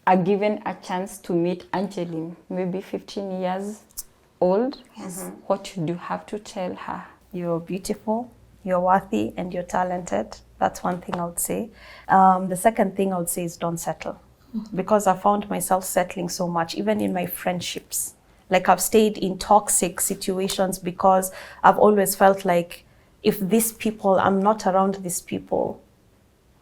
are given a chance to meet Angeline, maybe 15 years old, what would you have to tell her? You're beautiful, you're worthy, and you're talented. That's one thing I would say. The second thing I would say is don't settle. Because I found myself settling so much, even in my friendships. Like I've stayed in toxic situations because I've always felt like if these people, I'm not around these people,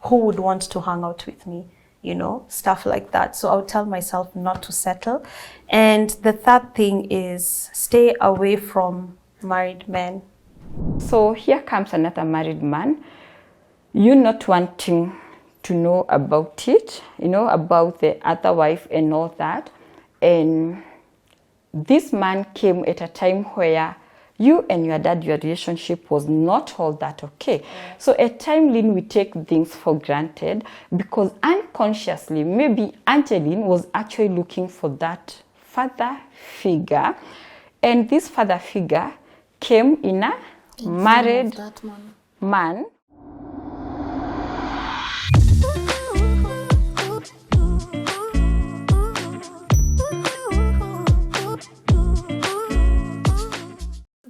who would want to hang out with me? You know, stuff like that. So I would tell myself not to settle. And the third thing is stay away from married men. So here comes another married man. You not wanting to know about it, you know, about the other wife and all that. And this man came at a time where you and your dad, your relationship was not all that okay. So at time, Lynn, we take things for granted because unconsciously, maybe Angeline was actually looking for that father figure. And this father figure came in a married man.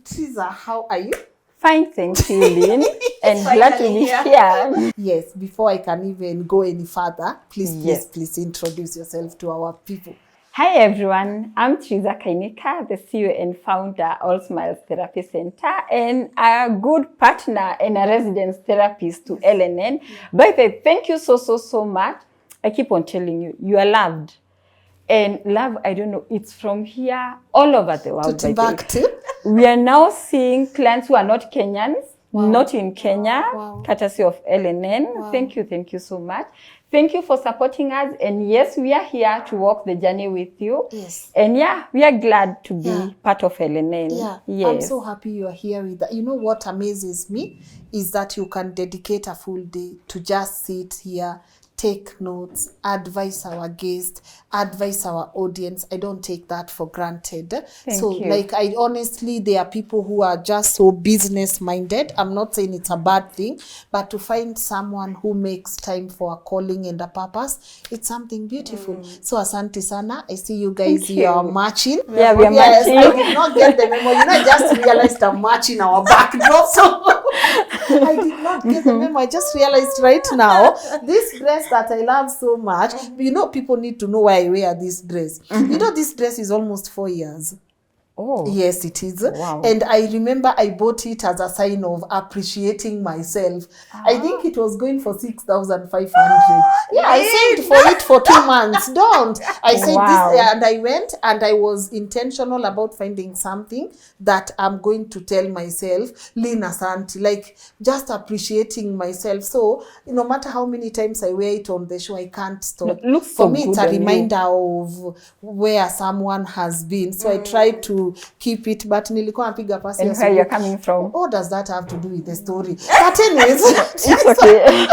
Trizah, how are you? Fine, thank you, Lynn, and glad to be here. Yes, before I can even go any further, please introduce yourself to our people. Hi everyone, I'm Trizah Kainika, the CEO and founder Allsmiles Therapy Center and a good partner and a residence therapist to LNN. By the way, thank you so much. I keep on telling you, you are loved. And love, I don't know, it's from here all over the world. To Timbuktu. We are now seeing clients who are not Kenyans, not in Kenya, courtesy of LNN. Thank you so much. Thank you for supporting us. And yes, we are here to walk the journey with you. Yes. And yeah, we are glad to be part of LNN. Yeah. Yes. I'm so happy you are here with that. You know what amazes me is that you can dedicate a full day to just sit here, take notes, advise our guests, advise our audience. I don't take that for granted. Thank you. Like, I honestly, there are people who are just so business minded. I'm not saying it's a bad thing, but to find someone who makes time for a calling and a purpose, it's something beautiful. So asante sana. I see you guys, you are marching. Yeah, we are marching. I did not get the memo. You know, I just realized I'm marching our backdrop. So I did not get the memo. I just realized right now, this dress that I love so much, you know, people need to know why I wear this dress. You know, this dress is almost 4 years. Oh. Yes, it is. Wow. And I remember I bought it as a sign of appreciating myself. I think it was going for 6,500. Yeah, I saved for it for 2 months. Don't. I said this, and I went and I was intentional about finding something that I'm going to tell myself, Lynn Asante, like just appreciating myself. So no matter how many times I wear it on the show, I can't stop. Looks for so me, it's good a on reminder of where someone has been. So I try to keep it, but nilikuwa napiga pasi. And where you're coming from. What does that have to do with the story? But anyways, it's okay.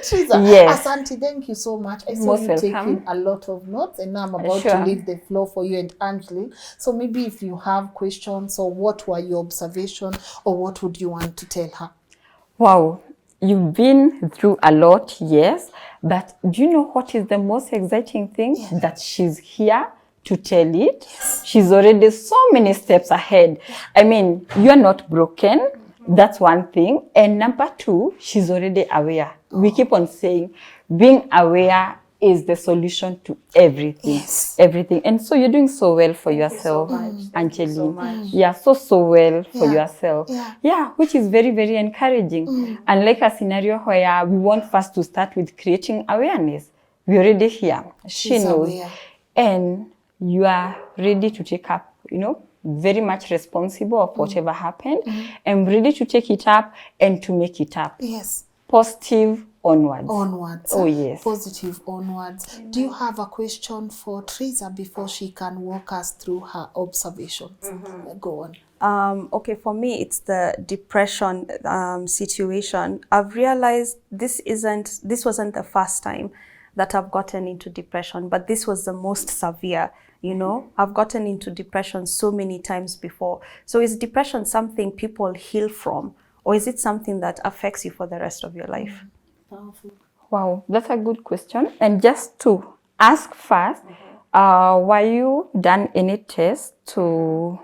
Trizah, Yes. Asante, thank you so much. I saw Most you welcome. taking a lot of notes, and now I'm about to leave the floor for you and Angeline. So maybe if you have questions, or what were your observations, or what would you want to tell her? Wow, you've been through a lot, yes, but do you know what is the most exciting thing? Yeah. That she's here to tell it. Yes. She's already so many steps ahead. I mean, you're not broken. That's one thing. And number two, she's already aware. We keep on saying being aware is the solution to everything. Yes. Everything. And so you're doing so well for yourself, Angeline. Yeah, so well for yourself. Yeah, which is very, very encouraging. Unlike a scenario where we want first to start with creating awareness. We're already here. She knows. Aware. And you are ready to take up, you know, very much responsible of whatever happened. And ready to take it up and to make it up. Yes. Positive onwards. Onwards. Oh, yes. Positive onwards. Do you have a question for Trizah before she can walk us through her observations? Go on. Okay, for me, it's the depression situation. I've realized this wasn't the first time that I've gotten into depression, but this was the most severe. You know, I've gotten into depression so many times before. So is depression something people heal from, or is it something that affects you for the rest of your life? Powerful. Wow, that's a good question. And just to ask first, were you done any tests to...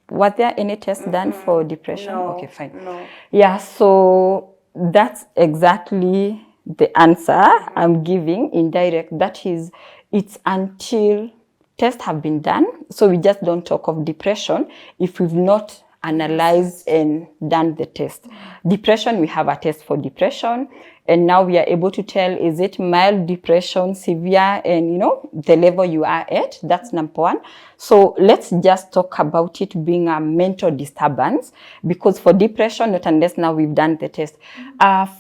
Was there any tests done for depression? No, okay, fine. No. Yeah, so that's exactly the answer I'm giving, indirect. That is, it's until tests have been done. So we just don't talk of depression if we've not analyzed and done the test. Depression, we have a test for depression. And now we are able to tell, is it mild depression, severe, and you know, the level you are at. That's number one. So let's just talk about it being a mental disturbance, because for depression, not unless now we've done the test.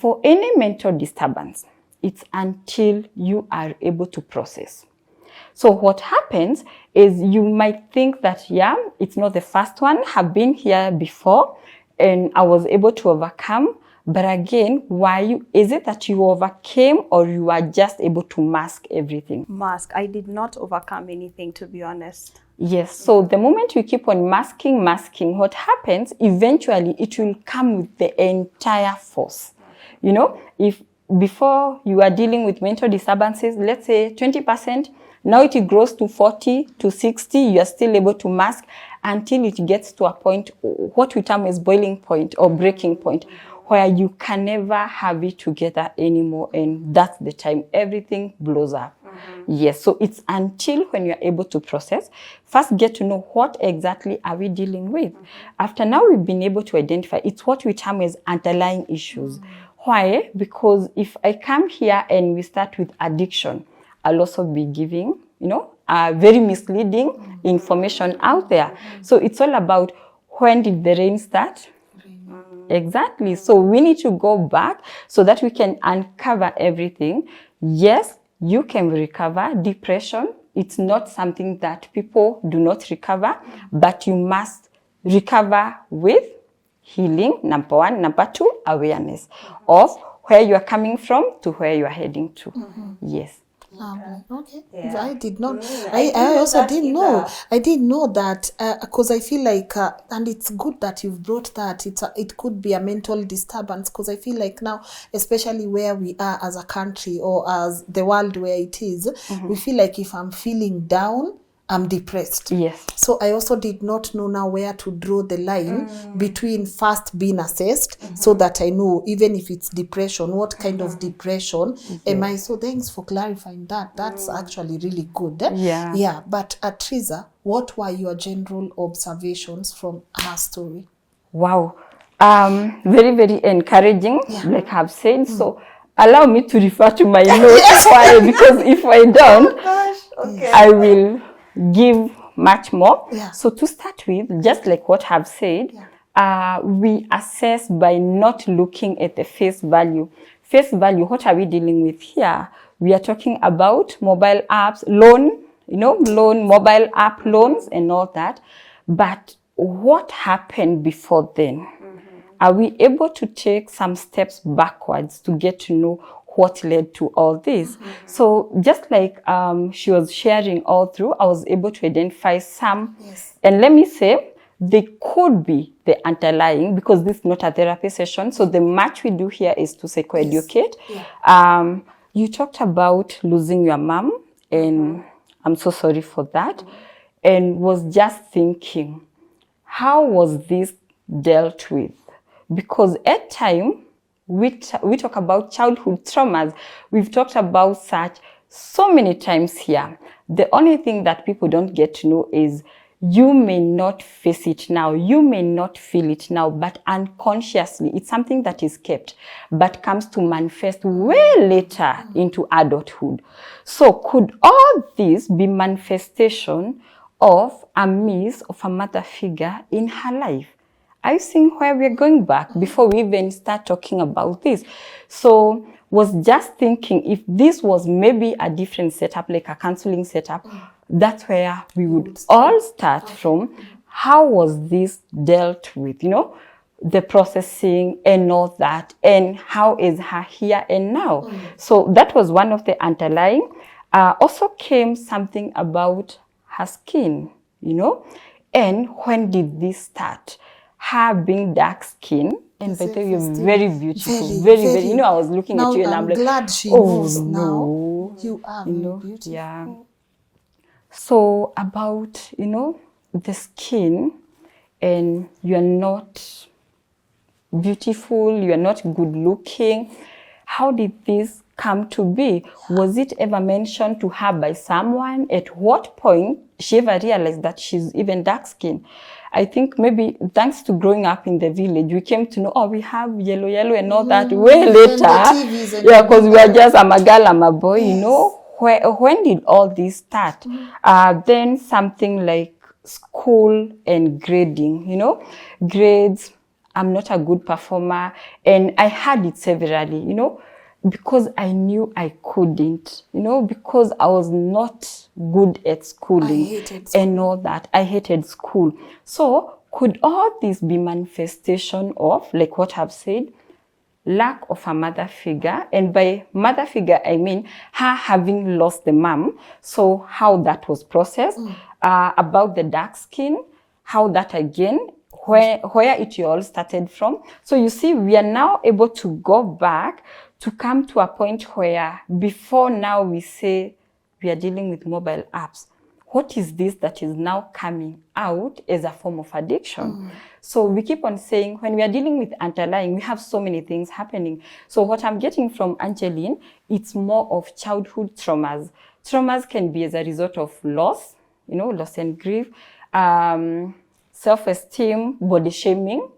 For any mental disturbance, it's until you are able to process. So what happens is you might think that, yeah, it's not the first one, have been here before, and I was able to overcome. But again, is it that you overcame, or you are just able to mask everything? Mask. I did not overcome anything, to be honest. Yes. So the moment you keep on masking, what happens, eventually it will come with the entire force. You know, if before you are dealing with mental disturbances, let's say 20%, now it grows to 40 to 60, you are still able to mask until it gets to a point, what we term as boiling point or breaking point, where you can never have it together anymore. And that's the time everything blows up. Yes, so it's until when you're able to process, first get to know what exactly are we dealing with. After now we've been able to identify, it's what we term as underlying issues. Why? Because if I come here and we start with addiction, I'll also be giving, you know, very misleading information out there. So it's all about, when did the rain start? Exactly. So we need to go back so that we can uncover everything. Yes, you can recover. Depression, it's not something that people do not recover, but you must recover with healing, number one. Number two, awareness of where you are coming from to where you are heading to. Yes. Okay. Yeah. I did not. I also didn't know. I didn't know that, because I feel like, and it's good that you've brought that. It could be a mental disturbance, because I feel like now, especially where we are as a country or as the world where it is, we feel like if I'm feeling down, I'm depressed. Yes. So I also did not know now where to draw the line between first being assessed, so that I know, even if it's depression, what kind of depression am I? So thanks for clarifying that. That's actually really good. Yeah. Yeah. But Trizah, what were your general observations from her story? Wow. Very, very encouraging, like I've said. So allow me to refer to my notes. Why? Because if I don't, I will give much more. So to start with, just like what I've said, we assess by not looking at the face value. Face value, what are we dealing with here? We are talking about mobile apps, loan, mobile app loans and all that. But what happened before then? Are we able to take some steps backwards to get to know what led to all this? So just like she was sharing all through, I was able to identify some. And let me say, they could be the underlying, because this is not a therapy session. So the much we do here is to psychoeducate. You talked about losing your mom, and I'm so sorry for that. And was just thinking, how was this dealt with? Because at time, we talk about childhood traumas. We've talked about such so many times here. The only thing that people don't get to know is, you may not face it now, you may not feel it now, but unconsciously, it's something that is kept, but comes to manifest way later into adulthood. So could all this be manifestation of a miss of a mother figure in her life? Are you seeing where we're going back before we even start talking about this? So was just thinking, if this was maybe a different setup, like a counseling setup, that's where we would all start from. How was this dealt with, the processing and all that, and how is her here and now? So that was one of the underlying. Also came something about her skin, and when did this start? Her being dark skin, and by the way, you're very beautiful, very, very. I was looking at you and I'm like, glad she oh knows no, You are you very know, beautiful. yeah. So about, you know, the skin, and you're not beautiful, you're not good looking. How did this come to be? Was it ever mentioned to her by someone? At what point she ever realized that she's even dark skinned? I think maybe thanks to growing up in the village, we came to know, oh, we have yellow and all that way later. Yeah, because we are just, I'm a girl, I'm a boy, you know. When did all this start? Then something like school and grading, you know, grades. I'm not a good performer, and I had it severally, you know, because I knew I couldn't, you know, because I was not good at schooling. I hated school. And all that. I hated school. So could all this be manifestation of, like what I've said, lack of a mother figure? And by mother figure, I mean her having lost the mom. So how that was processed, about the dark skin, how that again, where it all started from. So you see, we are now able to go back to come to a point where before now we say we are dealing with mobile apps. What is this that is now coming out as a form of addiction? So we keep on saying when we are dealing with underlying, we have so many things happening. So what I'm getting from Angeline, it's more of childhood traumas. Traumas can be as a result of loss, you know, loss and grief, self-esteem, body shaming,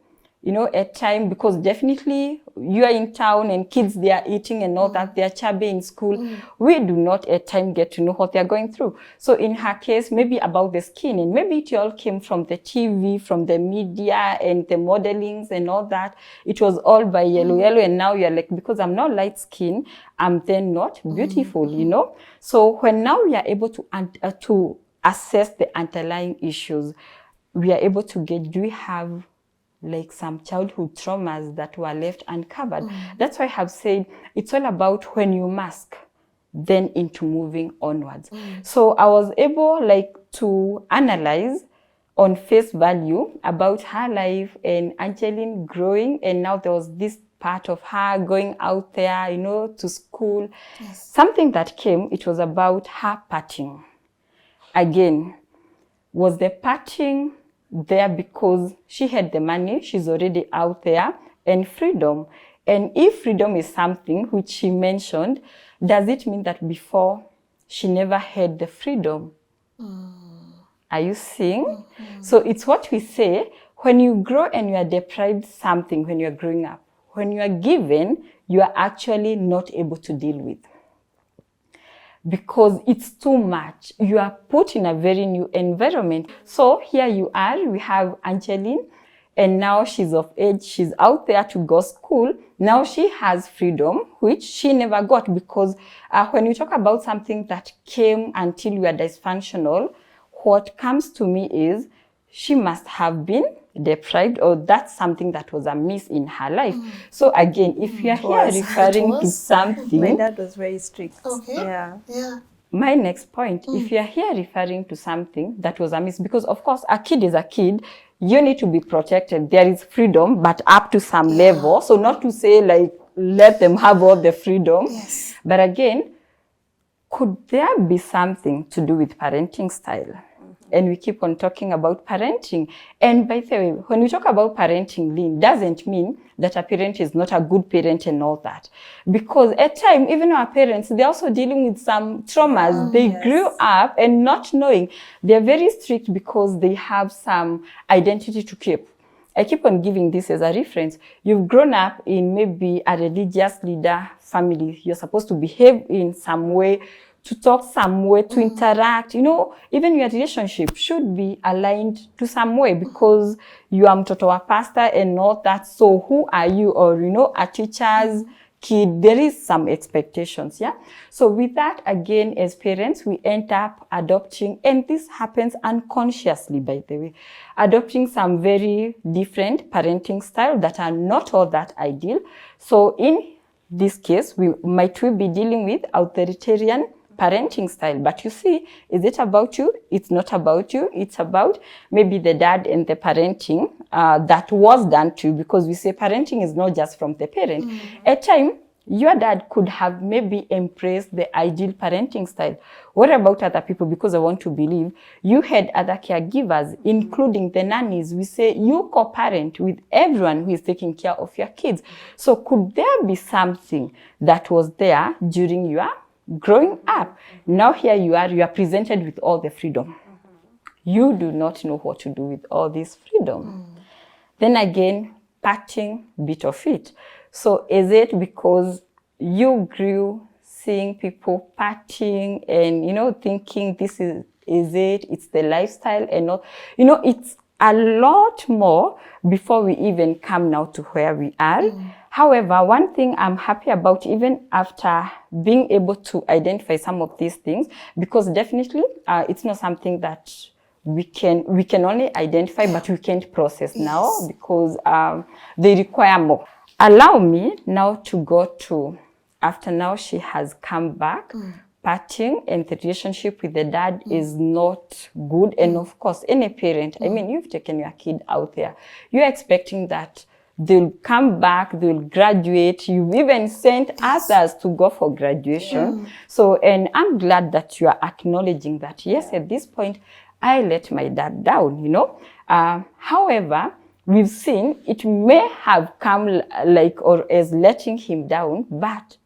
you know, at time, because definitely you are in town and kids, they are eating and all that, they are chubby in school. We do not at time get to know what they are going through. So in her case, maybe about the skin, and maybe it all came from the TV, from the media and the modelings and all that. It was all by yellow, and now you're like, because I'm not light skin, I'm then not beautiful, you know. So when now we are able to assess the underlying issues, we are able to get, do we have like some childhood traumas that were left uncovered? That's why I have said it's all about when you mask, then into moving onwards. So I was able like to analyze on face value about her life and Angeline growing, and now there was this part of her going out there, you know, to school. Something that came, it was about her partying. Again, was the partying there because she had the money, she's already out there, and freedom? And if freedom is something which she mentioned, does it mean that before she never had the freedom? Are you seeing? So it's what we say, when you grow and you are deprived something when you're growing up, when you are given, you are actually not able to deal with, because it's too much. You are put in a very new environment. So here you are, we have Angeline, and now she's of age, she's out there to go school. Now she has freedom, which she never got, because when you talk about something that came until you are dysfunctional, what comes to me is she must have been deprived, or that's something that was amiss in her life. So again, if you are here referring to something, My dad was very strict. Okay. Yeah. my next point, if you are here referring to something that was amiss, because of course a kid is a kid, you need to be protected. There is freedom, but up to some level. So not to say like let them have all the freedom. Yes. But again, could there be something to do with parenting style? And we keep on talking about parenting. And by the way, when we talk about parenting, Lynn, doesn't mean that a parent is not a good parent and all that. Because at times, even our parents, they're also dealing with some traumas. They grew up and not knowing. They're very strict because they have some identity to keep. I keep on giving this as a reference. You've grown up in maybe a religious leader family. You're supposed to behave in some way, to talk some way, to interact, you know, even your relationship should be aligned to some way, because you are mtoto wa pastor and all that. So who are you? Or, you know, a teacher's kid, there is some expectations, yeah? So with that, again, as parents, we end up adopting, and this happens unconsciously, by the way, adopting some very different parenting style that are not all that ideal. So in this case, we might be dealing with authoritarian parenting style. But you see, is it about you? It's not about you. It's about maybe the dad and the parenting that was done to you, because we say parenting is not just from the parent. At time, your dad could have maybe embraced the ideal parenting style. What about other people? Because I want to believe you had other caregivers, including the nannies. We say you co-parent with everyone who is taking care of your kids. So could there be something that was there during your growing up? Now here you are presented with all the freedom. You do not know what to do with all this freedom. Then again, parting bit of it. So is it because you grew seeing people partying and, thinking this is it, it's the lifestyle and not, it's a lot more before we even come now to where we are. However, one thing I'm happy about, even after being able to identify some of these things, because definitely it's not something that we can only identify, but we can't process now because they require more. Allow me now to go to, after now she has come back, partying, and the relationship with the dad is not good. And of course, any parent, you've taken your kid out there, you're expecting that they'll come back, they'll graduate. You've even sent others to go for graduation. So, and I'm glad that you are acknowledging that, yes, at this point, I let my dad down, however, we've seen it may have come or as letting him down, but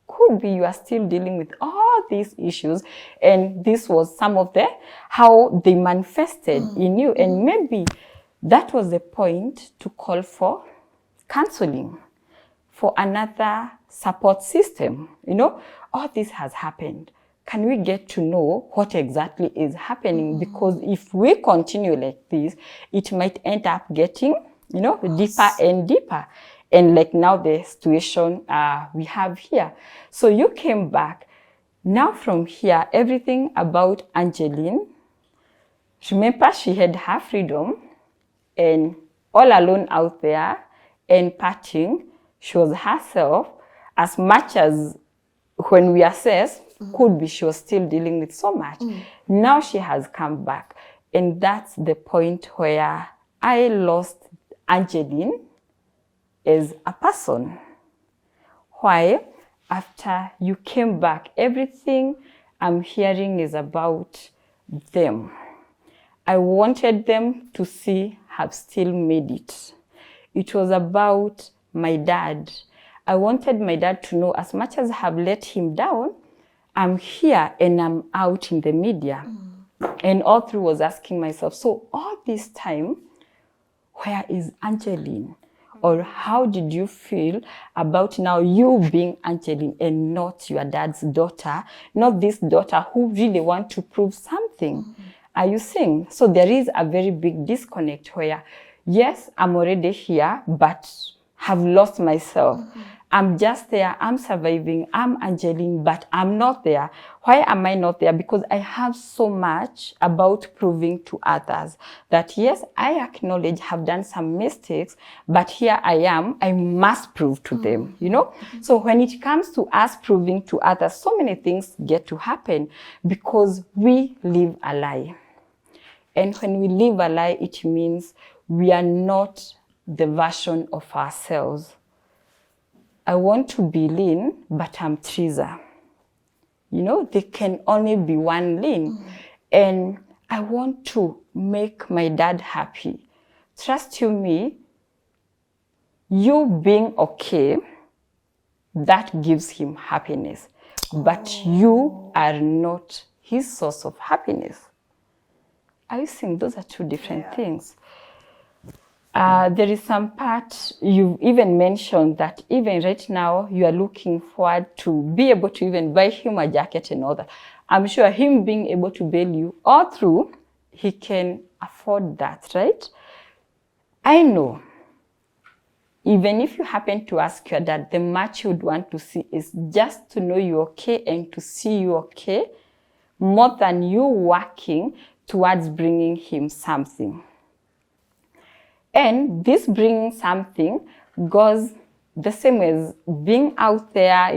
could be you are still dealing with all these issues, and this was some of how they manifested in you, and maybe that was the point to call for counseling, for another support system. All this has happened. Can we get to know what exactly is happening? Because if we continue like this, it might end up getting, deeper and deeper. And like now the situation we have here. So you came back. Now from here, everything about Angeline, remember she had her freedom and all alone out there and partying. She was herself, as much as when we assess, could be she was still dealing with so much. Now she has come back. And that's the point where I lost Angeline as a person. Why? After you came back, everything I'm hearing is about them. I wanted them to see have still made it. It was about my dad. I wanted my dad to know, as much as I have let him down, I'm here and I'm out in the media. And all through was asking myself, so all this time, where is Angeline? Or how did you feel about now you being Angeline and not your dad's daughter, not this daughter who really want to prove something? Are you seeing? So there is a very big disconnect where, yes, I'm already here, but have lost myself. I'm just there, I'm surviving, I'm Angeline, but I'm not there. Why am I not there? Because I have so much about proving to others that yes, I acknowledge have done some mistakes, but here I am, I must prove to them, So when it comes to us proving to others, so many things get to happen because we live a lie. And when we live a lie, it means we are not the version of ourselves. I want to be Lynn, but I'm Trizah. There can only be one Lynn. And I want to make my dad happy. Trust you me, you being okay, that gives him happiness. But you are not his source of happiness. I think those are two different things. There is some part you even mentioned that even right now you are looking forward to be able to even buy him a jacket and all that. I'm sure him being able to bail you all through, he can afford that, right? I know. Even if you happen to ask your dad, the much you would want to see is just to know you're okay and to see you okay, more than you working towards bringing him something. And this bringing something goes the same as being out there,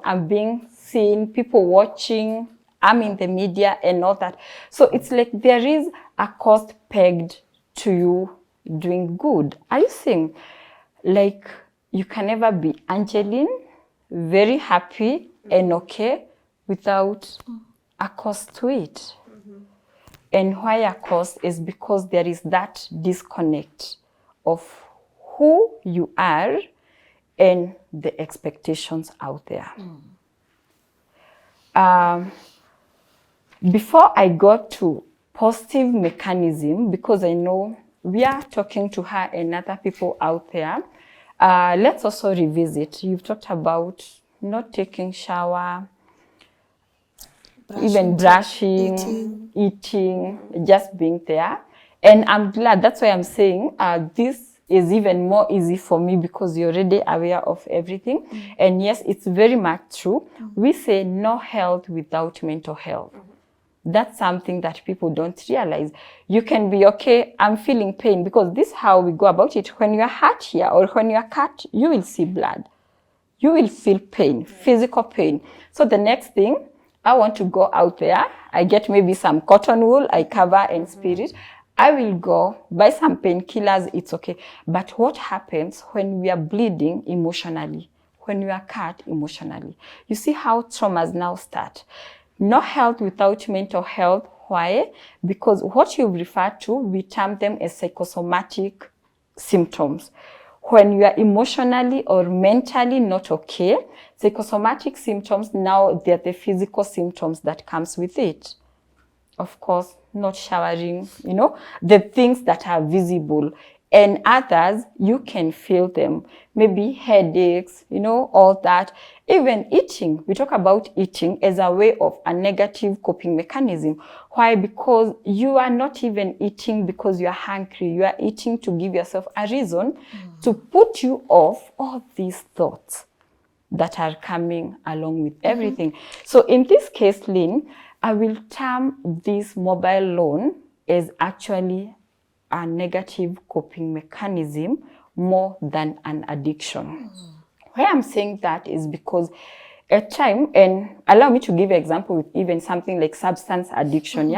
and being seen, people watching, I'm in the media and all that. So it's like there is a cost pegged to you doing good. Are you seeing? Like you can never be Angeline very happy and okay without a cost to it. And why a cost is because there is that disconnect of who you are and the expectations out there. Before I got to positive mechanism, because I know we are talking to her and other people out there, let's also revisit. You've talked about not taking shower, even brushing, eating, just being there. And I'm glad, that's why I'm saying this is even more easy for me because you're already aware of everything. And yes, it's very much true. We say no health without mental health. That's something that people don't realize. You can be okay, I'm feeling pain, because this is how we go about it. When you're hurt here or when you're cut, you will see blood. You will feel pain, physical pain. So the next thing, I want to go out there. I get maybe some cotton wool, I cover and spirit. I will go buy some painkillers, it's okay. But what happens when we are bleeding emotionally? When we are cut emotionally? You see how traumas now start. No health without mental health. Why? Because what you've referred to, we term them as psychosomatic symptoms. When you are emotionally or mentally not okay, psychosomatic symptoms, now they're the physical symptoms that comes with it. Of course, not showering, the things that are visible. And others, you can feel them. Maybe headaches, all that. Even eating. We talk about eating as a way of a negative coping mechanism. Why? Because you are not even eating because you are hungry. You are eating to give yourself a reason to put you off all these thoughts that are coming along with everything. So in this case, Lynn, I will term this mobile loan as actually a negative coping mechanism more than an addiction. Why I'm saying that is because at time, and allow me to give an example with even something like substance addiction,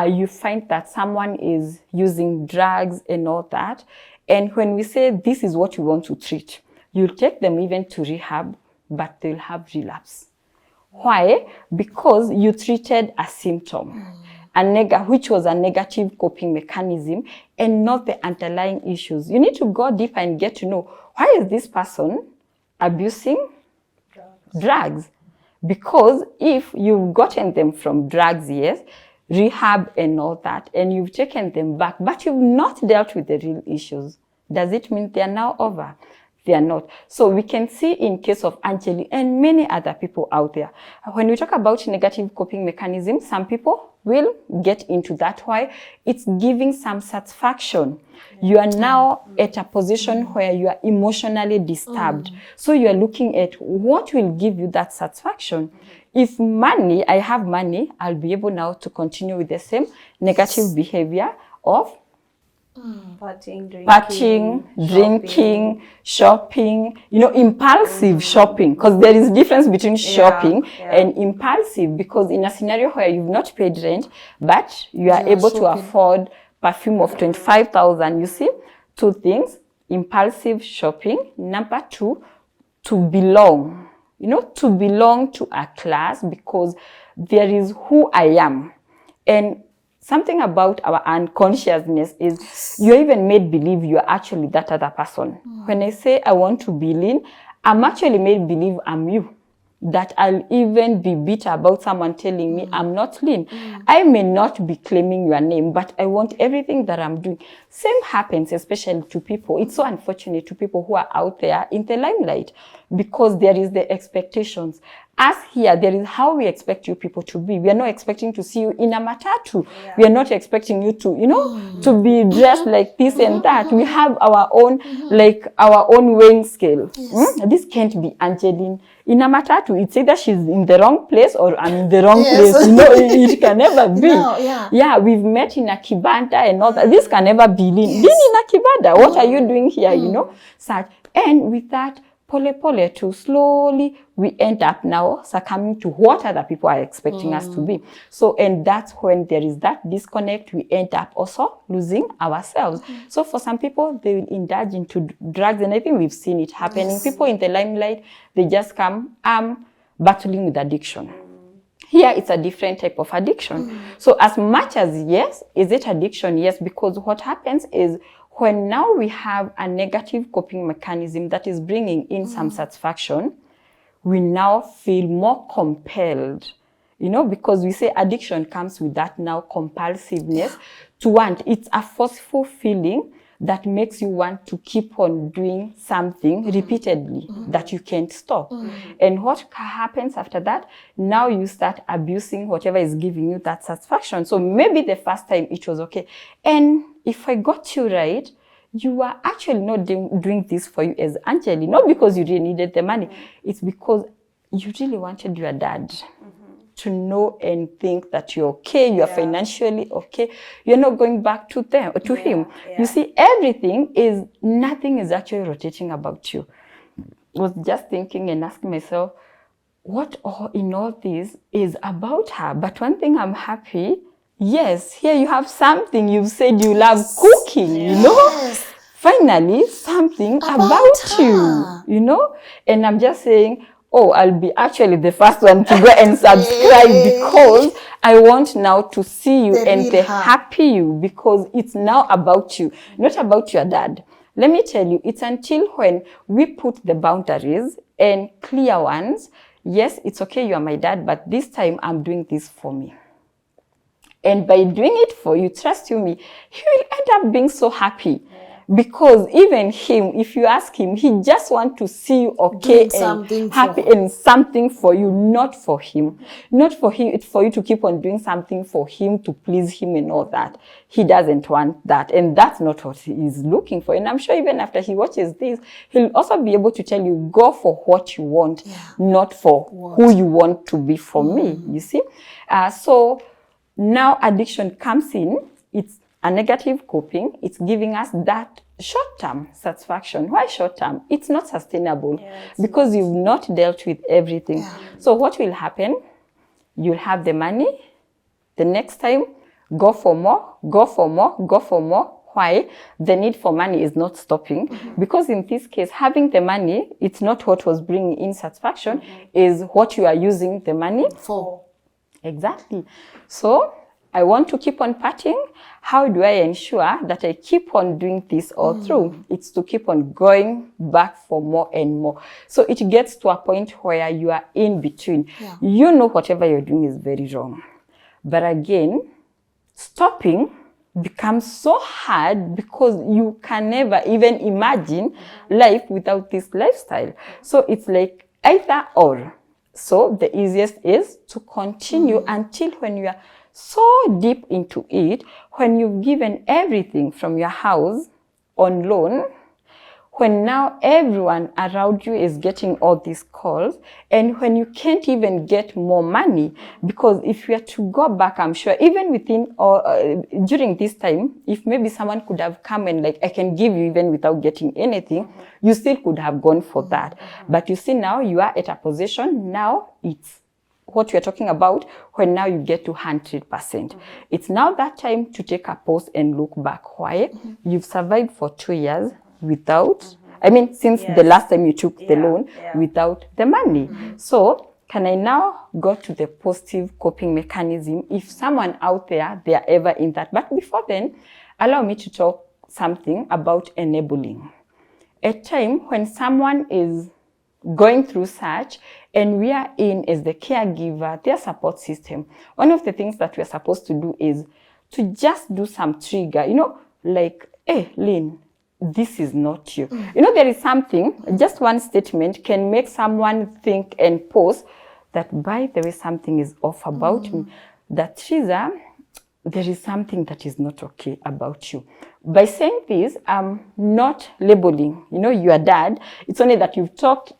you find that someone is using drugs and all that. And when we say this is what you want to treat, you'll take them even to rehab, but they'll have relapse. Why? Because you treated a symptom, which was a negative coping mechanism, and not the underlying issues. You need to go deeper and get to know, why is this person abusing drugs? Because if you've gotten them from drugs, yes, rehab and all that, and you've taken them back, but you've not dealt with the real issues, does it mean they are now over? They are not. So we can see in case of Angeline and many other people out there, when we talk about negative coping mechanisms, some people will get into that. Why? It's giving some satisfaction. You are now at a position where you are emotionally disturbed. So you are looking at what will give you that satisfaction. If I have money, I'll be able now to continue with the same negative behavior of Partying, drinking, shopping, impulsive shopping, because there is difference between shopping and impulsive, because in a scenario where you've not paid rent, but you are able to afford perfume of 25,000, you see, two things, impulsive shopping. Number two, to belong, to belong to a class, because there is who I am. And something about our unconsciousness is you're even made believe you're actually that other person. When I say I want to be Lynn, I'm actually made believe I'm you. That I'll even be bitter about someone telling me I'm not Lynn. I may not be claiming your name, but I want everything that I'm doing. Same happens, especially to people. It's so unfortunate to people who are out there in the limelight, because there is the expectations. Us here, there is how we expect you people to be. We are not expecting to see you in a matatu. We are not expecting you to, to be dressed like this and that. We have our own, our own weighing scale. This can't be Angeline in a matatu. It's either she's in the wrong place or I'm in the wrong place. It can never be. No, we've met in a kibanda and all that. This can never be Lynn. Lynn in a kibanda. What are you doing here, Such. And with that, pole pole to slowly, we end up now succumbing to what other people are expecting us to be. So, and that's when there is that disconnect, we end up also losing ourselves. So for some people, they will indulge into drugs, and I think we've seen it happening. People in the limelight, they just come battling with addiction. Here, it's a different type of addiction. So as much as, yes, is it addiction? Yes, because what happens is when now we have a negative coping mechanism that is bringing in some satisfaction, we now feel more compelled, because we say addiction comes with that now compulsiveness to want. It's a forceful feeling that makes you want to keep on doing something repeatedly that you can't stop. And what happens after that? Now you start abusing whatever is giving you that satisfaction. So maybe the first time it was okay. And if I got you right, you are actually not doing this for you as Angeline, not because you really needed the money. It's because you really wanted your dad to know and think that you're okay, you're financially okay, you're not going back to him. You see, nothing is actually rotating about you. I was just thinking and asking myself, what all in all this is about her? But one thing I'm happy, yes, here you have something. You've said you love cooking, Finally, something about you, And I'm just saying, I'll be actually the first one to go and subscribe because I want now to see you and to happy you, because it's now about you, not about your dad. Let me tell you, it's until when we put the boundaries and clear ones. Yes, it's okay, you are my dad, but this time I'm doing this for me. And by doing it for you, trust you me, he will end up being so happy. Because even him, if you ask him, he just wants to see you okay and happy and something for you, not for him. Not for him, it's for you to keep on doing something for him to please him and all that. He doesn't want that. And that's not what he is looking for. And I'm sure even after he watches this, he'll also be able to tell you, go for what you want, not for who you want to be for me, you see. So now addiction comes in. It's a negative coping. It's giving us that short-term satisfaction. Why short-term? It's not sustainable because you've not dealt with everything. So what will happen? You'll have the money. The next time, go for more, go for more, go for more. Why? The need for money is not stopping. Because in this case, having the money, it's not what was bringing in satisfaction, is what you are using the money for. Exactly. So I want to keep on partying. How do I ensure that I keep on doing this all through? It's to keep on going back for more and more. So it gets to a point where you are in between. You know whatever you're doing is very wrong. But again, stopping becomes so hard because you can never even imagine life without this lifestyle. So it's like either or. So the easiest is to continue until when you are so deep into it, when you've given everything from your house on loan, when now everyone around you is getting all these calls, and when you can't even get more money, because if you are to go back, I'm sure even within or during this time, if maybe someone could have come and like, I can give you even without getting anything, you still could have gone for that. But you see now you are at a position, now it's what we're talking about when now you get to 100%. It's now that time to take a pause and look back. Why? You've survived for 2 years without, since the last time you took the loan, without the money. So can I now go to the positive coping mechanism if someone out there, they are ever in that? But before then, allow me to talk something about enabling. A time when someone is going through such, and we are in as the caregiver, their support system. One of the things that we're supposed to do is to just do some trigger, like, hey, Lynn, this is not you. There is something, just one statement can make someone think and pause that, by the way, something is off about me. That Trizah, there is something that is not okay about you. By saying this, I'm not labeling, your dad. It's only that you've talked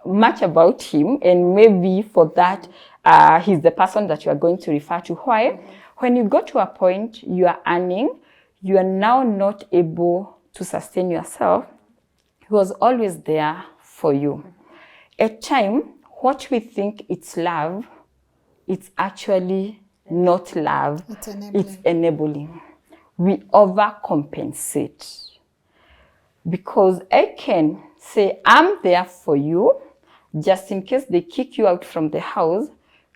much about him, and maybe for that, he's the person that you are going to refer to. Why? When you go to a point you are earning, you are now not able to sustain yourself. He was always there for you. At time, what we think it's love, it's actually not love. It's enabling. We overcompensate. Because I can say, I'm there for you, just in case they kick you out from the house,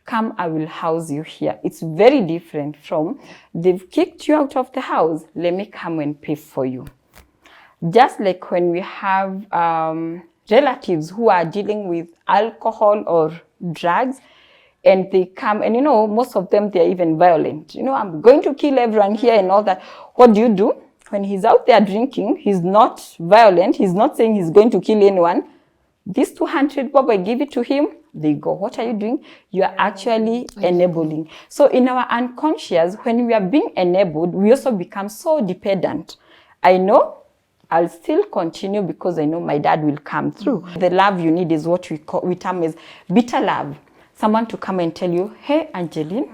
come, I will house you here. It's very different from, they've kicked you out of the house, let me come and pay for you. Just like when we have relatives who are dealing with alcohol or drugs, and they come, and most of them, they're even violent. I'm going to kill everyone here and all that. What do? When he's out there drinking, he's not violent. He's not saying he's going to kill anyone. This 200 bob, I give it to him. They go, what are you doing? You are actually enabling. So in our unconscious, when we are being enabled, we also become so dependent. I know I'll still continue because I know my dad will come through. The love you need is what we term as bitter love. Someone to come and tell you, hey, Angeline,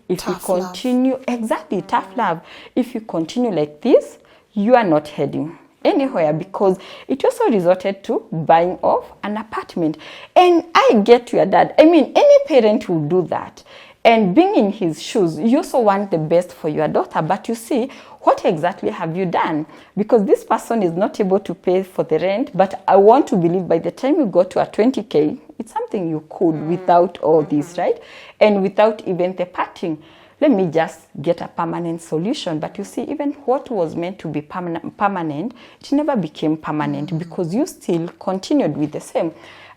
if you continue, exactly, tough love. If you continue like this, you are not heading anywhere, because it also resorted to buying off an apartment. And I get your dad. I mean, any parent will do that. And being in his shoes, you also want the best for your daughter. But you see, what exactly have you done? Because this person is not able to pay for the rent. But I want to believe by the time you go to a 20K, it's something you could without all this, right? And without even the parting. Let me just get a permanent solution. But you see, even what was meant to be permanent, it never became permanent because you still continued with the same.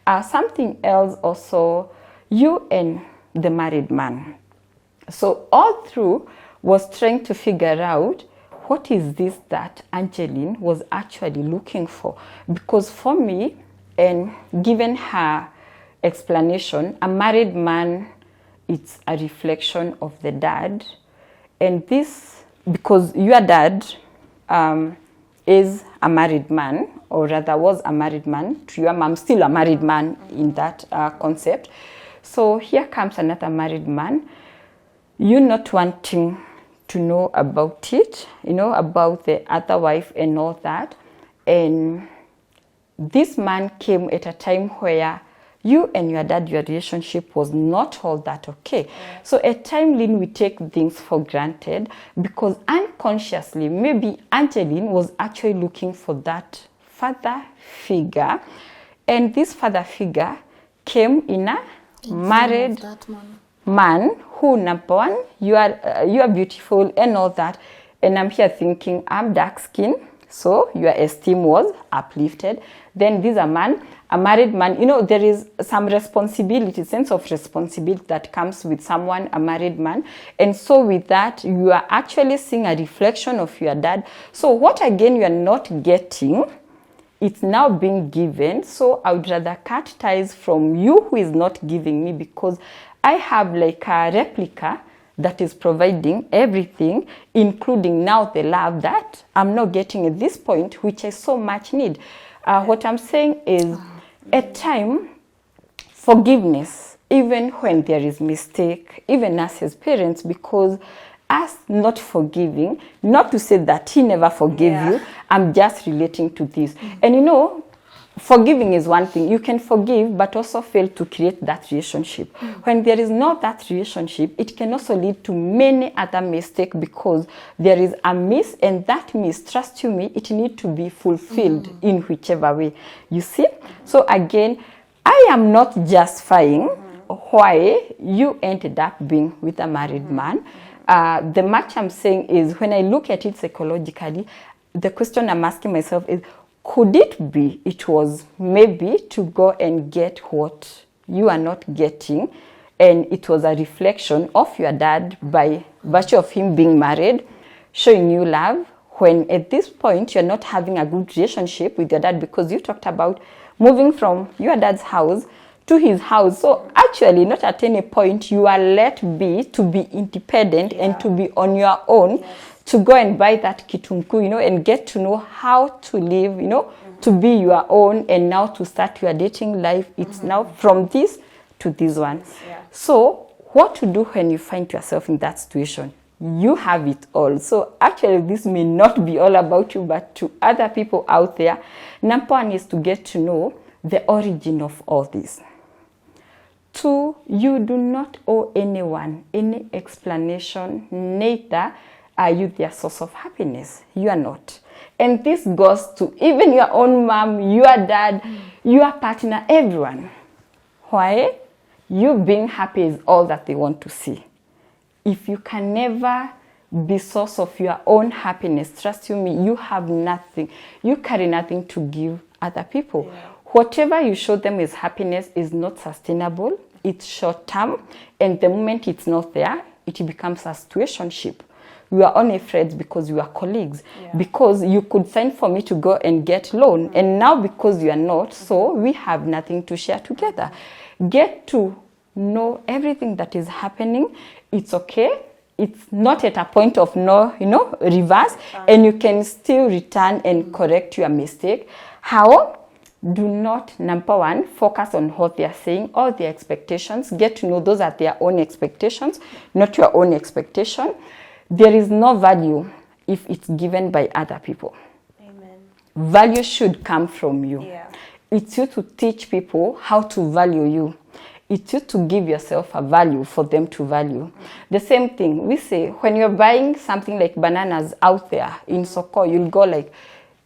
Something else also, you and the married man. So all through was trying to figure out what is this that Angeline was actually looking for. Because for me, and given her explanation, a married man, it's a reflection of the dad. And this, because your dad is a married man, or rather was a married man, to your mom, still a married man in that concept. So here comes another married man, you not wanting to know about it, about the other wife and all that. And this man came at a time where you and your dad, your relationship was not all that okay. Yeah. So at time, Lynn, we take things for granted because unconsciously, maybe Angeline was actually looking for that father figure. And this father figure came in a married man who, number one, you are beautiful and all that. And I'm here thinking, I'm dark skinned, so your esteem was uplifted. Then this a married man, there is some responsibility, sense of responsibility that comes with someone, a married man. And so with that, you are actually seeing a reflection of your dad. So what again you are not getting, it's now being given. So I would rather cut ties from you who is not giving me, because I have like a replica that is providing everything, including now the love that I'm not getting at this point, which I so much need. What I'm saying is, at time, forgiveness, even when there is mistake, even us as parents, because us not forgiving, not to say that he never forgave you, I'm just relating to this. And forgiving is one thing. You can forgive, but also fail to create that relationship. When there is not that relationship, it can also lead to many other mistakes, because there is a miss, and that miss, trust you me, it needs to be fulfilled in whichever way. You see? So again, I am not justifying why you ended up being with a married man. The much I'm saying is, when I look at it psychologically, the question I'm asking myself is, could it be it was maybe to go and get what you are not getting, and it was a reflection of your dad by virtue of him being married, showing you love, when at this point you're not having a good relationship with your dad, because you talked about moving from your dad's house to his house. So actually, not at any point you are let be to be independent and to be on your own. To go and buy that kitunku, and get to know how to live, to be your own, and now to start your dating life. It's now from this to this one. Yeah. So what to do when you find yourself in that situation? You have it all. So actually, this may not be all about you, but to other people out there, number one is to get to know the origin of all this. 2, you do not owe anyone any explanation, neither are you their source of happiness. You are not. And this goes to even your own mom, your dad, your partner, everyone. Why? You being happy is all that they want to see. If you can never be source of your own happiness, trust you me, you have nothing. You carry nothing to give other people. Yeah. Whatever you show them as happiness is not sustainable. It's short term, and the moment it's not there, it becomes a situationship. We are only friends because we are colleagues, because you could sign for me to go and get loan, and now because you are not, so we have nothing to share together. Get to know everything that is happening. It's okay. It's not at a point of no, reverse, and you can still return and correct your mistake. How? Do not, number 1, focus on what they are saying, all their expectations. Get to know those are their own expectations, not your own expectation. There is no value if it's given by other people. Amen. Value should come from you. Yeah. It's you to teach people how to value you. It's you to give yourself a value for them to value. The same thing, we say, when you're buying something like bananas out there in Soko, you'll go like,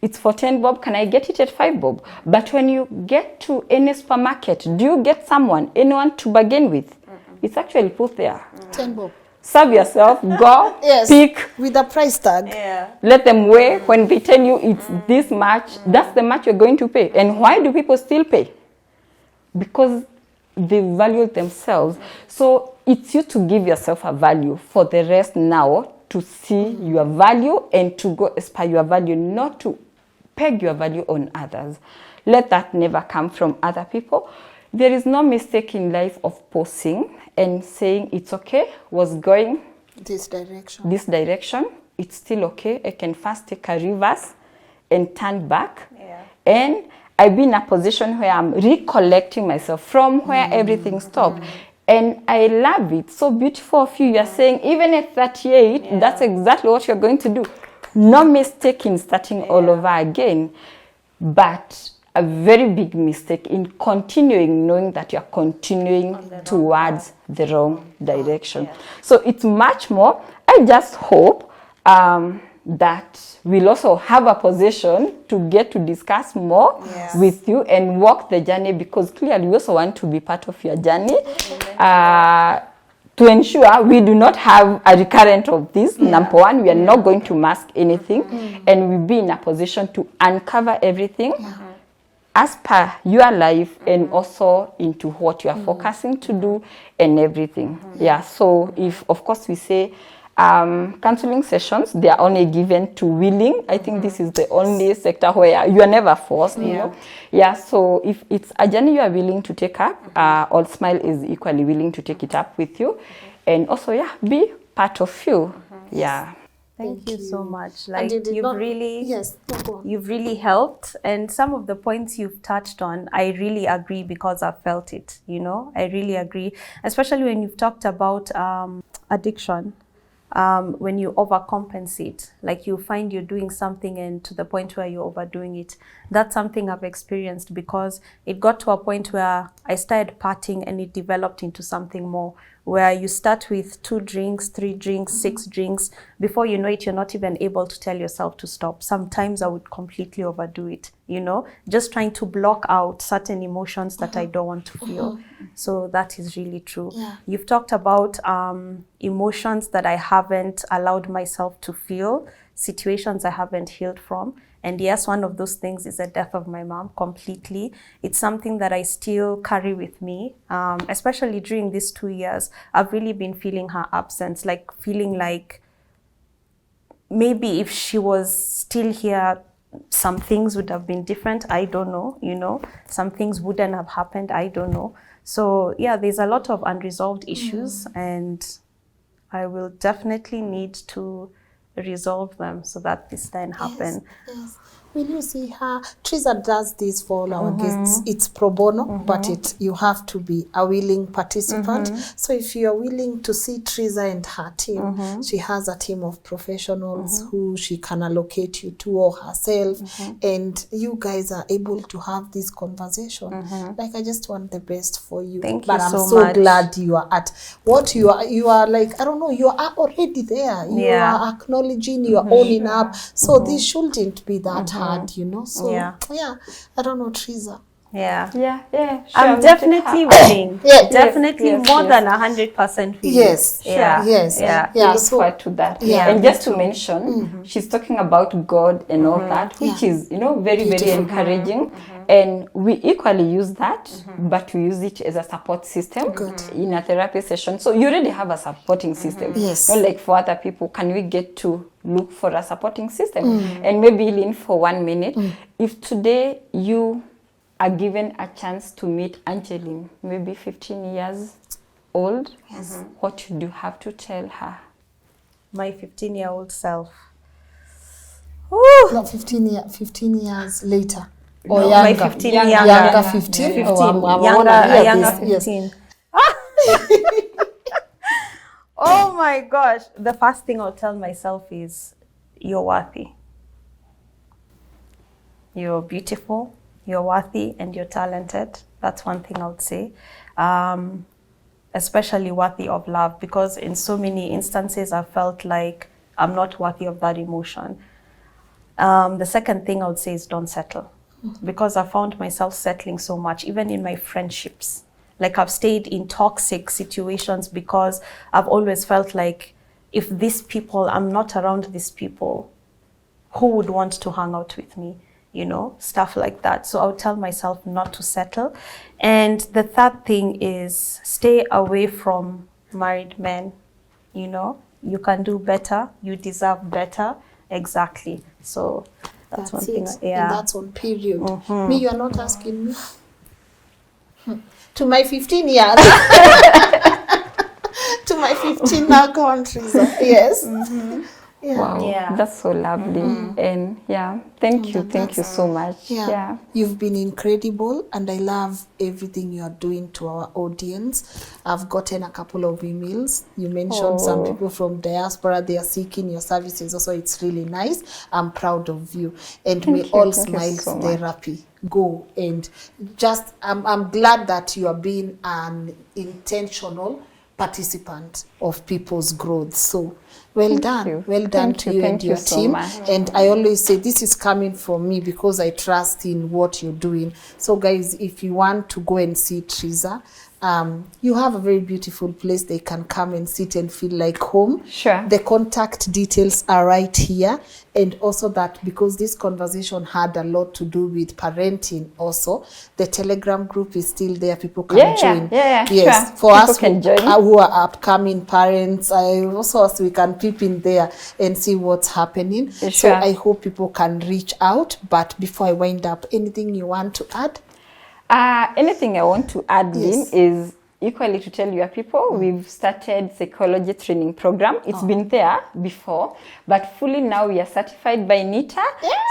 it's for 10 bob, can I get it at 5 bob? But when you get to any supermarket, do you get anyone to bargain with? It's actually put there. 10 bob. Serve yourself, go, Yes, pick. with a price tag. Yeah. Let them weigh. When they tell you it's this much, that's the much you're going to pay. And why do people still pay? Because they value themselves. So it's you to give yourself a value for the rest now to see your value and to go as per your value, not to peg your value on others. Let that never come from other people. There is no mistake in life of pausing and saying it's okay, was going this direction. It's still okay. I can first take a reverse and turn back. Yeah. And I've been in a position where I'm recollecting myself from where everything stopped. And I love it. So beautiful of you. You're saying even at 38, that's exactly what you're going to do. No mistake in starting all over again, but a very big mistake in continuing, knowing that you're continuing towards the wrong direction. So it's much more. I just hope that we'll also have a position to get to discuss more with you and walk the journey, because clearly we also want to be part of your journey. To ensure we do not have a recurrent of this. Number 1, we are not going to mask anything, and we'll be in a position to uncover everything as per your life and also into what you are focusing to do and everything. So if, of course, we say counseling sessions, they are only given to willing. I think this is the only sector where you are never forced, you know. So if it's a journey you are willing to take up, Allsmiles is equally willing to take it up with you, and also be part of you. Thank you so much. Like, you've really helped, and some of the points you've touched on, I really agree because I felt it. I really agree, especially when you've talked about addiction. When you overcompensate, like you find you're doing something and to the point where you're overdoing it. That's something I've experienced, because it got to a point where I started partying and it developed into something more, where you start with 2 drinks, 3 drinks, 6 drinks. Before you know it, you're not even able to tell yourself to stop. Sometimes I would completely overdo it, just trying to block out certain emotions that I don't want to feel. So that is really true. You've talked about emotions that I haven't allowed myself to feel, situations I haven't healed from. And yes, one of those things is the death of my mom completely. It's something that I still carry with me, especially during these 2 years. I've really been feeling her absence, like feeling like maybe if she was still here, some things would have been different. I don't know, some things wouldn't have happened. I don't know. So there's a lot of unresolved issues, and I will definitely need to resolve them so that this then happen. will you see her? Trizah does this for all our guests. It's pro bono, but you have to be a willing participant. So if you're willing to see Trizah and her team, she has a team of professionals who she can allocate you to, or herself, and you guys are able to have this conversation. Like, I just want the best for you. Thank but you I'm so so much. glad you are at what you are like, I don't know, you are already there. You are acknowledging, you are owning up. So this shouldn't be that hard, you know. So yeah, I don't know, Trizah. Yeah. Sure, I'm definitely winning. Definitely more than 100% winning. Yes. We look forward to that. And just to mention, she's talking about God and all that, which is, you know, very, very encouraging. And we equally use that, but we use it as a support system in a therapy session. So you already have a supporting system. Yes. Not like for other people, can we get to look for a supporting system? And maybe, Lynn, for 1 minute, if today you are given a chance to meet Angeline, maybe 15 years old, what would you have to tell her? My 15-year-old self. Not 15 years later. Or No, younger. my 15 younger 15. 15. Younger 15. Oh my gosh. The first thing I'll tell myself is, you're worthy. You're beautiful, you're worthy, and you're talented. That's one thing I would say. Especially worthy of love, because in so many instances I felt like I'm not worthy of that emotion. The second thing I would say is, don't settle. Because I found myself settling so much, even in my friendships. Like, I've stayed in toxic situations because I've always felt like, if these people, I'm not around these people, who would want to hang out with me? You know, stuff like that. So I'll tell myself not to settle. And the third thing is, stay away from married men. You know, you can do better. You deserve better. Exactly. So that's one thing. And that's on period. Me, you are not asking me. To my 15 years. To my 15 now countries. Yes. Wow, that's so lovely. And thank you so much. You've been incredible, and I love everything you are doing to our audience. I've gotten a couple of emails. You mentioned some people from diaspora, they are seeking your services. Also, it's really nice. I'm proud of you. And may Allsmiles therapy go. And just, I'm glad that you are being an intentional participant of people's growth. So well done to you and your team. And I always say, this is coming from me because I trust in what you're doing. So guys, if you want to go and see Trizah, you have a very beautiful place. They can come and sit and feel like home. Sure. The contact details are right here. And also that, because this conversation had a lot to do with parenting also, the Telegram group is still there. People can join. Yes, sure. For people us who are upcoming parents, I also, we can peep in there and see what's happening. Sure. So I hope people can reach out. But before I wind up, anything you want to add? Anything I want to add, Lynn, is equally to tell your people, we've started psychology training program. It's been there before, but fully now we are certified by NITA.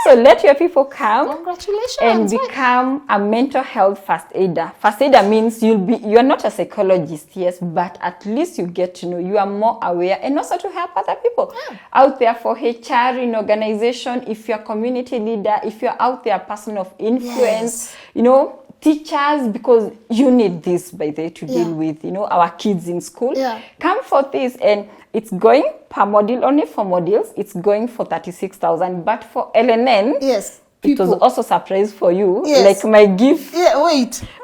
So let your people come. Congratulations. And become a mental health first aider. First aider means you're not a psychologist, yes, but at least you get to know, you are more aware, and also to help other people out there for HR in organization. If you're a community leader, if you're out there, a person of influence, you know, teachers, because you need this by the way to deal with, you know, our kids in school. Come for this, and it's going per module, only for modules, it's going for 36,000. But for LNN, it was also a surprise for you, like my gift.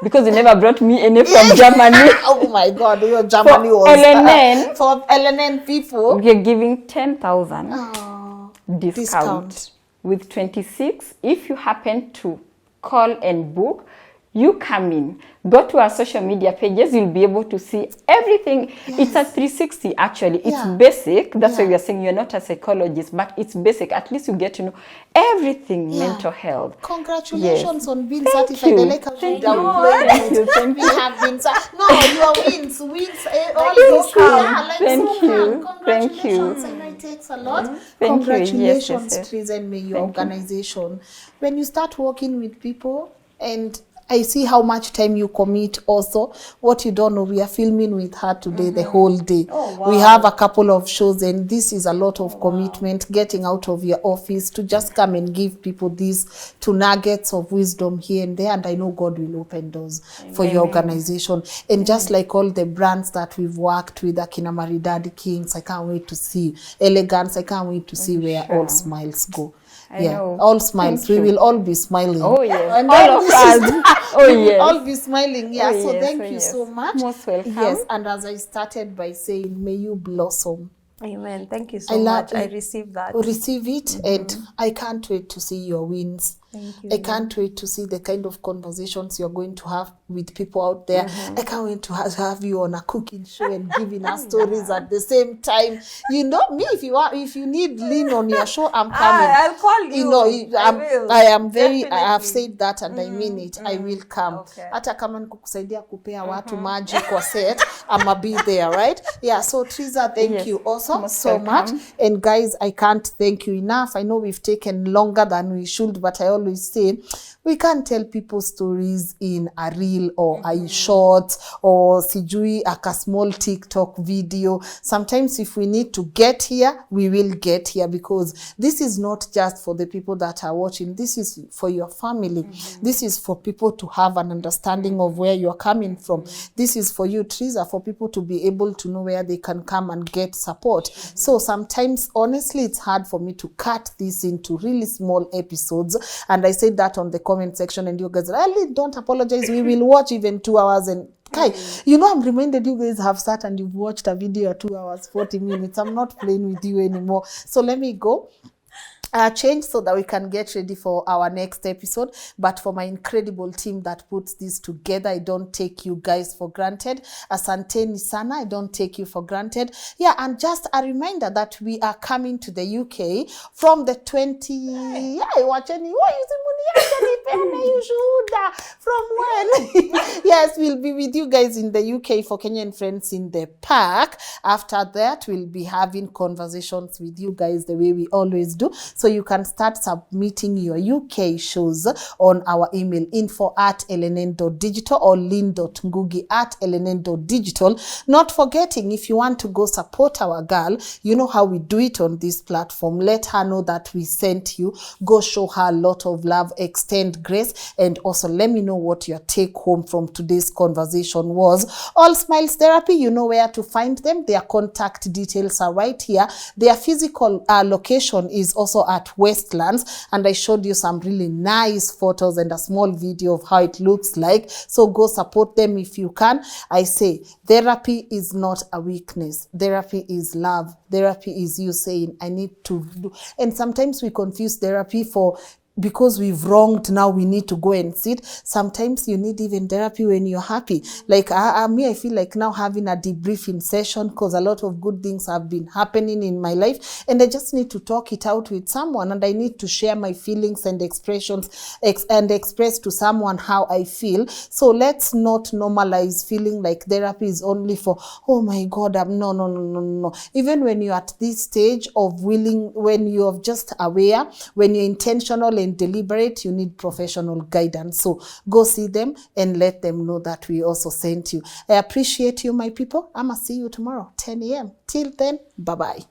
Because you never brought me any from Germany. Oh my God, your Germany for was LNN. For LNN people, we are giving 10,000 discount with 26. If you happen to call and book, you come in, go to our social media pages, you'll be able to see everything. It's a 360 actually. It's basic. That's why we are saying you're not a psychologist, but it's basic. At least you get to know everything mental health. Congratulations on being certified. I like how Thank you. We have been you are wins. All those Thank you. Congratulations. I might take Thanks a lot. Thank you. Congratulations, Yes. Trizah, and may your Thank you. organization. When you start working with people, and I see how much time you commit also. What you don't know, we are filming with her today the whole day. Oh, wow. We have a couple of shows, and this is a lot of commitment, getting out of your office to just come and give people these 2 nuggets of wisdom here and there. And I know God will open doors for your organization. And just like all the brands that we've worked with, Akina Maridadi Kings, I can't wait to see Elegance. I can't wait to see where Allsmiles go. I know. Allsmiles. We will all be smiling. Oh yes, And all of us. Oh we will yes. all be smiling. Yeah. Oh, So yes, thank oh, you yes. so much. Most welcome. Yes. And as I started by saying, may you blossom. Amen. Thank you so much. I received that. Receive it, and I can't wait to see your wins. Thank you. I can't wait to see the kind of conversations you're going to have with people out there. I can't wait to have you on a cooking show and giving us stories at the same time. You know me, if you need Lynn on your show, I'm coming. I'll call you. You know, I am very, I have Definitely. said that, and I mean it. I will come. Okay. Hata kama nikukusaidia kupea watu maji kwa set, I'ma be there, right? Yeah, so Trizah, thank you also most so much. welcome. And guys, I can't thank you enough. I know we've taken longer than we should, but I always say we can't tell people stories in a reel or a short or sijui a small TikTok video. Sometimes if we need to get here, we will get here, because this is not just for the people that are watching. This is for your family. This is for people to have an understanding of where you're coming from. This is for you, Trizah, for people to be able to know where they can come and get support. So sometimes, honestly, it's hard for me to cut this into really small episodes. And I said that on the comment section, and you guys really don't apologize. We will watch even 2 hours. And Kai, you know, I'm reminded you guys have sat and you've watched a video at 2 hours, 40 minutes. I'm not playing with you anymore. So let me go. Change so that we can get ready for our next episode. But for my incredible team that puts this together, I don't take you guys for granted. Asanteni sana, I don't take you for granted. Yeah, and just a reminder that we are coming to the UK from the 20... Yeah, watching you should. From when? Yes, we'll be with you guys in the UK for Kenyan friends in the park. After that, we'll be having conversations with you guys the way we always do. So you can start submitting your UK shows on our email info@lnn.digital or lynn.ngugi@lnn.digital. Not forgetting, if you want to go support our girl, you know how we do it on this platform. Let her know that we sent you. Go show her a lot of love, extend grace, and also let me know what your take home from today's conversation was. Allsmiles Therapy, you know where to find them. Their contact details are right here. Their physical location is also at Westlands, and I showed you some really nice photos and a small video of how it looks like. So go support them if you can. I say therapy is not a weakness. Therapy is love. Therapy is you saying, I need to do. And sometimes we confuse therapy for because we've wronged, now we need to go and sit. Sometimes you need even therapy when you're happy. Like I feel like now having a debriefing session, because a lot of good things have been happening in my life, and I just need to talk it out with someone, and I need to share my feelings and expressions and express to someone how I feel. So let's not normalize feeling like therapy is only for, oh my God, no. Even when you're at this stage of willing, when you're just aware, when you're intentional and deliberate, you need professional guidance. So go see them and let them know that we also sent you. I appreciate you, my people. I'ma see you tomorrow, 10 a.m. Till then, bye-bye.